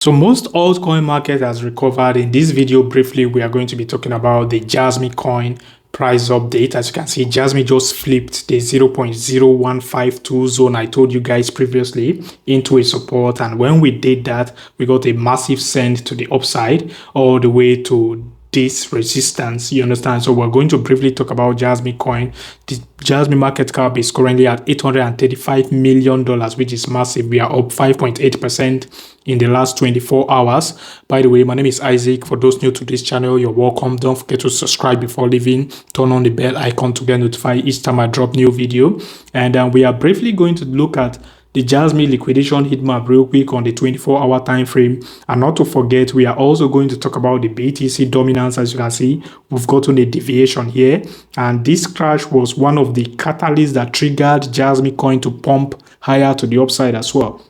So most altcoin market has recovered. In this video, briefly, we are going to be talking about the Jasmycoin price update. As you can see, Jasmy just flipped the 0.0152 zone I told you guys previously into a support. And when we did that, we got a massive send to the upside all the way to this resistance, you understand? So we're going to briefly talk about Jasmycoin. The Jasmy market cap is currently at $835 million, which is massive. We are up 5.8% in the last 24 hours. By the way, my name is Isaac. For those new to this channel, you're welcome. Don't forget to subscribe before leaving. Turn on the bell icon to get notified each time I drop new video. And we are briefly going to look at the Jasmy liquidation heat map real quick on the 24-hour time frame. And not to forget, we are also going to talk about the BTC dominance. As you can see, we've gotten a deviation here, and this crash was one of the catalysts that triggered Jasmycoin to pump higher to the upside as well.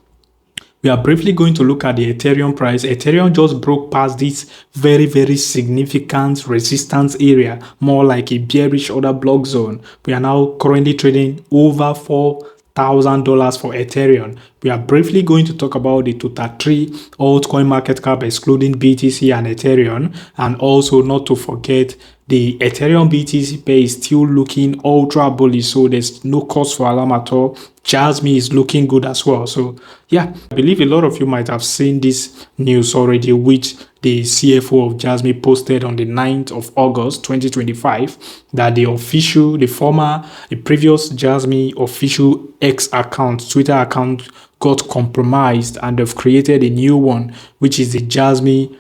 We are briefly going to look at the Ethereum price. Ethereum just broke past this very significant resistance area, more like a bearish order block zone. We are now currently trading over $4,000 for Ethereum. We are briefly going to talk about the total 3 altcoin market cap excluding BTC and Ethereum, and also not to forget the Ethereum BTC pair is still looking ultra bullish, so there's no cause for alarm at all. Jasmy is looking good as well. So yeah, I believe a lot of you might have seen this news already, which the CFO of Jasmy posted on the 9th of August 2025, that the previous Jasmy official X account, Twitter account, got compromised, and they've created a new one, which is the Jasmy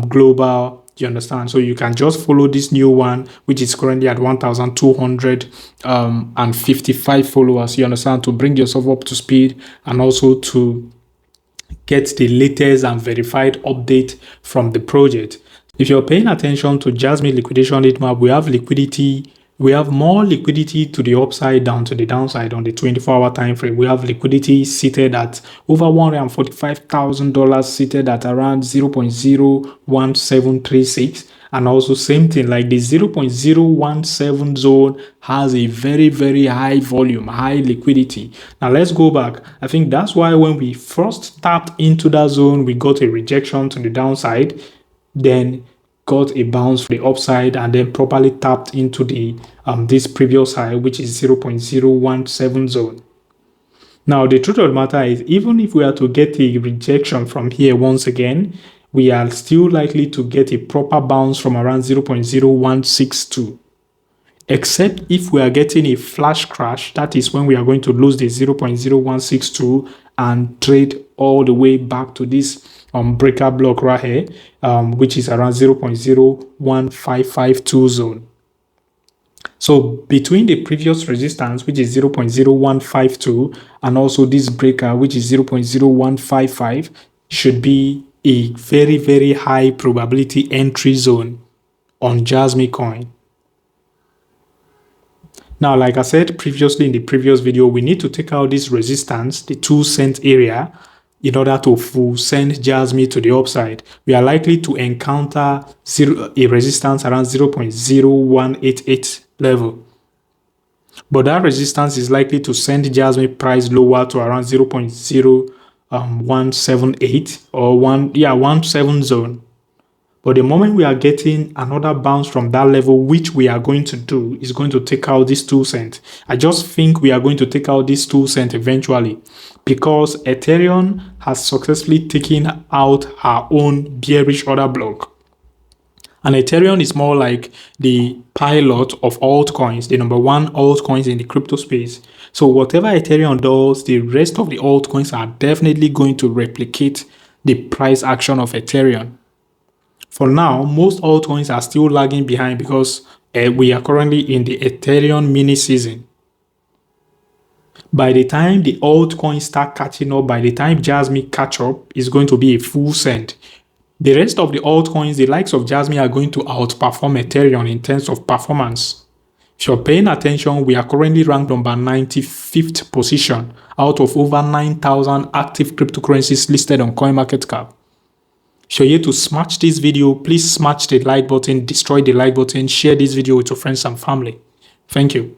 global. You understand? So you can just follow this new one, which is currently at 1,255 followers. You understand? To bring yourself up to speed and also to get the latest and verified update from the project. If you're paying attention to Jasmy liquidation heat map, we have liquidity. We have more liquidity to the upside down to the downside on the 24-hour time frame. We have liquidity seated at over $145,000, seated at around 0.01736. And also same thing, like the 0.017 zone has a very high volume, high liquidity. Now let's go back. I think that's why when we first tapped into that zone, we got a rejection to the downside, then got a bounce for the upside, and then properly tapped into the this previous high, which is 0.017 zone. Now the truth of the matter is, even if we are to get a rejection from here once again, we are still likely to get a proper bounce from around 0.0162. Except if we are getting a flash crash, that is when we are going to lose the 0.0162 and trade all the way back to this breaker block right here, which is around 0.01552 zone. So between the previous resistance, which is 0.0152, and also this breaker, which is 0.0155, should be a very high probability entry zone on Jasmycoin. Now, like I said previously in the previous video, we need to take out this resistance, the 2 cent area, in order to full send Jasmy to the upside. We are likely to encounter a resistance around 0.0188 level. But that resistance is likely to send Jasmy price lower to around 0.0178 or 17 zone. But the moment we are getting another bounce from that level, which we are going to do, is going to take out this 2 cent. I just think we are going to take out this 2 cent eventually, because Ethereum has successfully taken out her own bearish order block. And Ethereum is more like the pilot of altcoins, the number 1 altcoins in the crypto space. So whatever Ethereum does, the rest of the altcoins are definitely going to replicate the price action of Ethereum. For now, most altcoins are still lagging behind because we are currently in the Ethereum mini season. By the time the altcoins start catching up, by the time Jasmy catch up, is going to be a full send. The rest of the altcoins, the likes of Jasmy, are going to outperform Ethereum in terms of performance. If you're paying attention, we are currently ranked number 95th position out of over 9,000 active cryptocurrencies listed on CoinMarketCap. If you're here to smash this video, please smash the like button, destroy the like button, share this video with your friends and family. Thank you.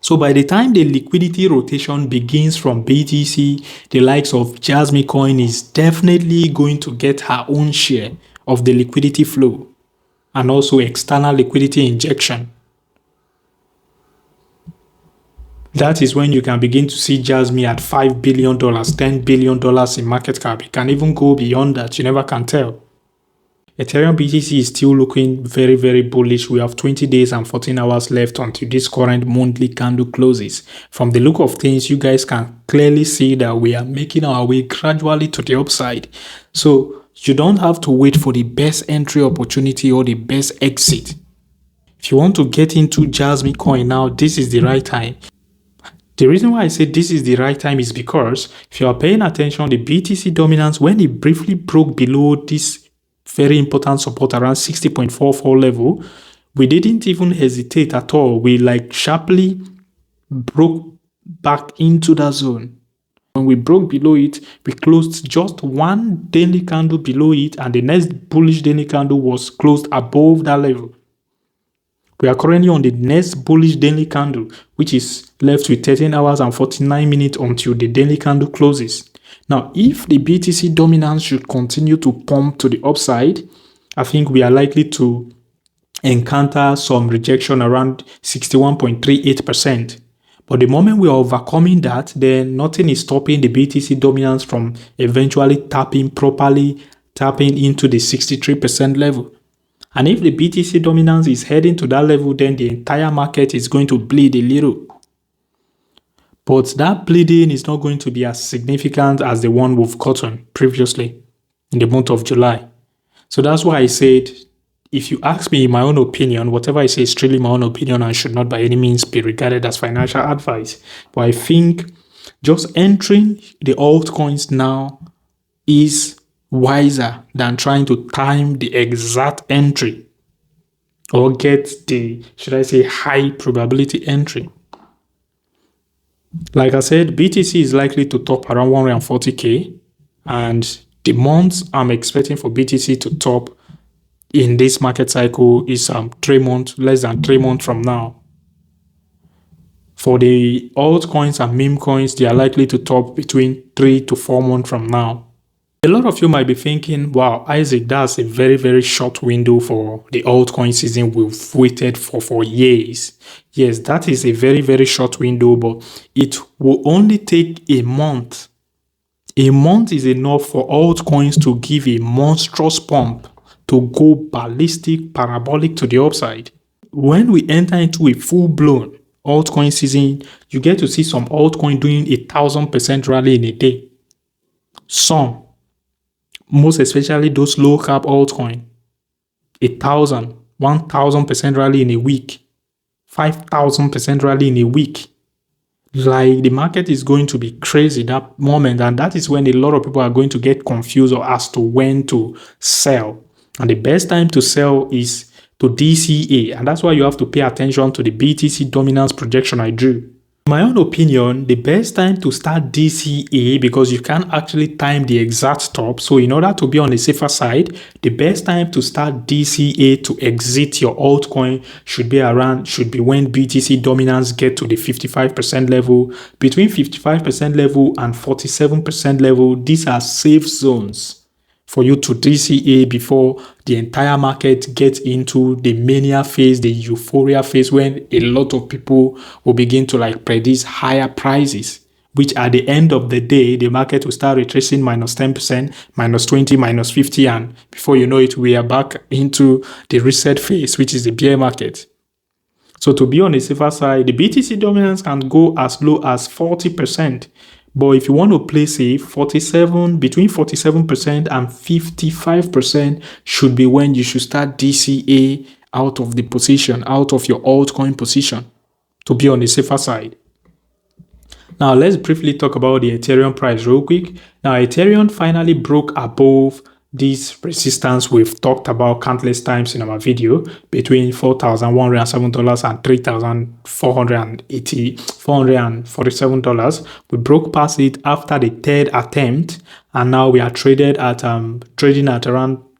So by the time the liquidity rotation begins from BTC, the likes of Jasmycoin is definitely going to get her own share of the liquidity flow and also external liquidity injection. That is when you can begin to see Jasmy at $5 billion, $10 billion in market cap. It can even go beyond that. You never can tell. Ethereum BTC is still looking very, very bullish. We have 20 days and 14 hours left until this current monthly candle closes. From the look of things, you guys can clearly see that we are making our way gradually to the upside. So you don't have to wait for the best entry opportunity or the best exit. If you want to get into Jasmycoin now, this is the right time. The reason why I say this is the right time is because if you are paying attention, the BTC dominance, when it briefly broke below this very important support around 60.44 level, we didn't even hesitate at all. We sharply broke back into that zone. When we broke below it, we closed just one daily candle below it, and the next bullish daily candle was closed above that level. We are currently on the next bullish daily candle, which is left with 13 hours and 49 minutes until the daily candle closes. Now, if the BTC dominance should continue to pump to the upside, I think we are likely to encounter some rejection around 61.38%. But the moment we are overcoming that, then nothing is stopping the BTC dominance from eventually properly tapping into the 63% level. And if the BTC dominance is heading to that level, then the entire market is going to bleed a little. But that bleeding is not going to be as significant as the one we've gotten previously in the month of July. So that's why I said, if you ask me my own opinion, whatever I say is strictly my own opinion and should not by any means be regarded as financial advice. But I think just entering the altcoins now is wiser than trying to time the exact entry or get the, should I say, high probability entry. Like I said, BTC is likely to top around 140k, and the months I'm expecting for BTC to top in this market cycle is less than 3 months from now. For the altcoins and meme coins, they are likely to top between 3 to 4 months from now. A lot of you might be thinking, wow, Isaac, that's a very, very short window for the altcoin season we've waited for years. Yes, that is a very, very short window, but it will only take a month. A month is enough for altcoins to give a monstrous pump, to go ballistic, parabolic to the upside. When we enter into a full-blown altcoin season, you get to see some altcoin doing 1,000% rally in a day. Some, most especially those low cap altcoin, 1,000, 1,000% rally in a week, 5,000% rally in a week. The market is going to be crazy that moment, and that is when a lot of people are going to get confused as to when to sell. And the best time to sell is to DCA, and that's why you have to pay attention to the BTC dominance projection I drew. In my own opinion, the best time to start DCA, because you can't actually time the exact top, so in order to be on the safer side, the best time to start DCA to exit your altcoin should be when BTC dominance get to the 55% level. Between 55% level and 47% level, these are safe zones for you to DCA before the entire market gets into the mania phase, the euphoria phase, when a lot of people will begin to predict higher prices, which at the end of the day, the market will start retracing -10%, -20%, -50%, and before you know it, we are back into the reset phase, which is the bear market. So to be on the safer side, the BTC dominance can go as low as 40%. But if you want to play safe, between 47% and 55% should be when you should start DCA out of the position, out of your altcoin position, to be on the safer side. Now, let's briefly talk about the Ethereum price real quick. Now, Ethereum finally broke above this resistance we've talked about countless times in our video, between $4,107 and $3,447. We broke past it after the third attempt, and now we are trading at around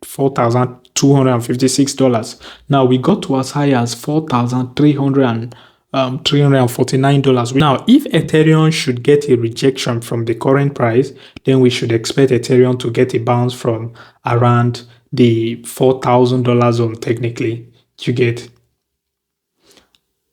$4,256. Now we got to as high as $4,300 $349. Now, if Ethereum should get a rejection from the current price, then we should expect Ethereum to get a bounce from around the $4,000 zone technically. You get,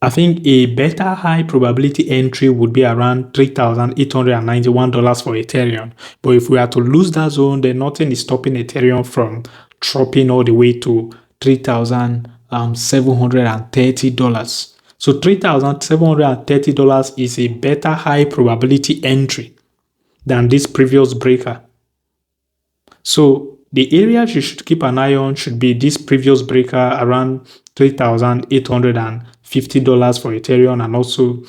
I think a better high probability entry would be around $3,891 for Ethereum. But if we are to lose that zone, then nothing is stopping Ethereum from dropping all the way to $3,730. So $3,730 is a better high probability entry than this previous breaker. So the areas you should keep an eye on should be this previous breaker around $3,850 for Ethereum, and also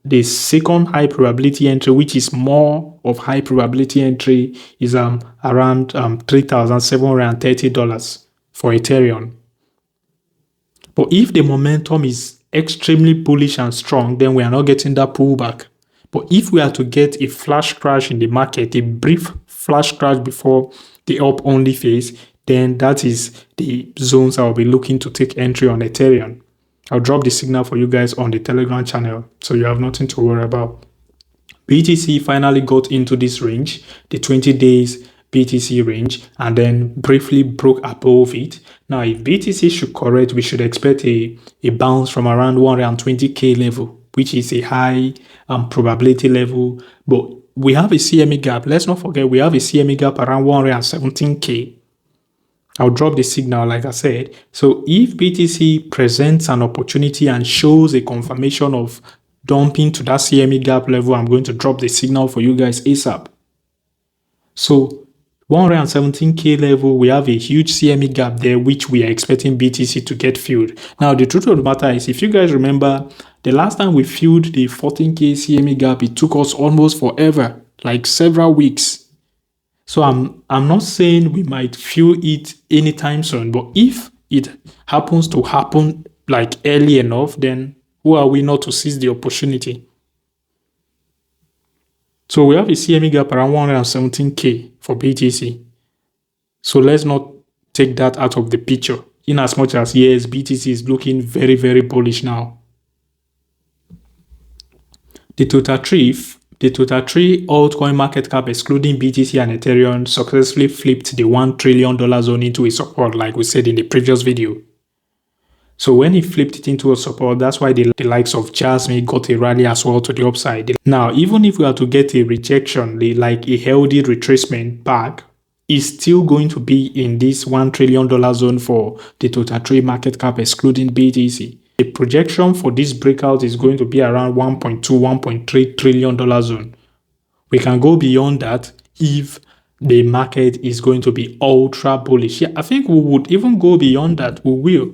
the second high probability entry, which is more of high probability entry, is around $3,730 for Ethereum. But if the momentum is extremely bullish and strong, then we are not getting that pullback. But if we are to get a flash crash in the market, a brief flash crash before the up only phase, then that is the zones I will be looking to take entry on Ethereum. I'll drop the signal for you guys on the Telegram channel, so you have nothing to worry about. BTC finally got into this range, the 20 days BTC range, and then briefly broke above it. Now, if BTC should correct, we should expect a bounce from around 120k level, which is a high probability level. But we have a CME gap. Let's not forget, we have a CME gap around 117k. I'll drop the signal, like I said. So if BTC presents an opportunity and shows a confirmation of dumping to that CME gap level, I'm going to drop the signal for you guys ASAP. So 117k level, we have a huge CME gap there, which we are expecting BTC to get filled. Now, the truth of the matter is, if you guys remember, the last time we filled the 14k CME gap, it took us almost forever, like several weeks. So I'm not saying we might fill it anytime soon, but if it happens to happen like early enough, then who are we not to seize the opportunity? So we have a CME gap around 117k for BTC. So let's not take that out of the picture. In as much as, yes, BTC is looking very, very bullish now. The total three altcoin market cap, excluding BTC and Ethereum, successfully flipped the $1 trillion zone into a support, like we said in the previous video. So when he flipped it into a support, that's why the likes of Jasmy got a rally as well to the upside. Now, even if we are to get a rejection, like a healthy retracement back, is still going to be in this $1 trillion zone for the total trade market cap, excluding BTC. The projection for this breakout is going to be around $1.2, $1.3 trillion zone. We can go beyond that if the market is going to be ultra bullish. Yeah, I think we would even go beyond that. We will.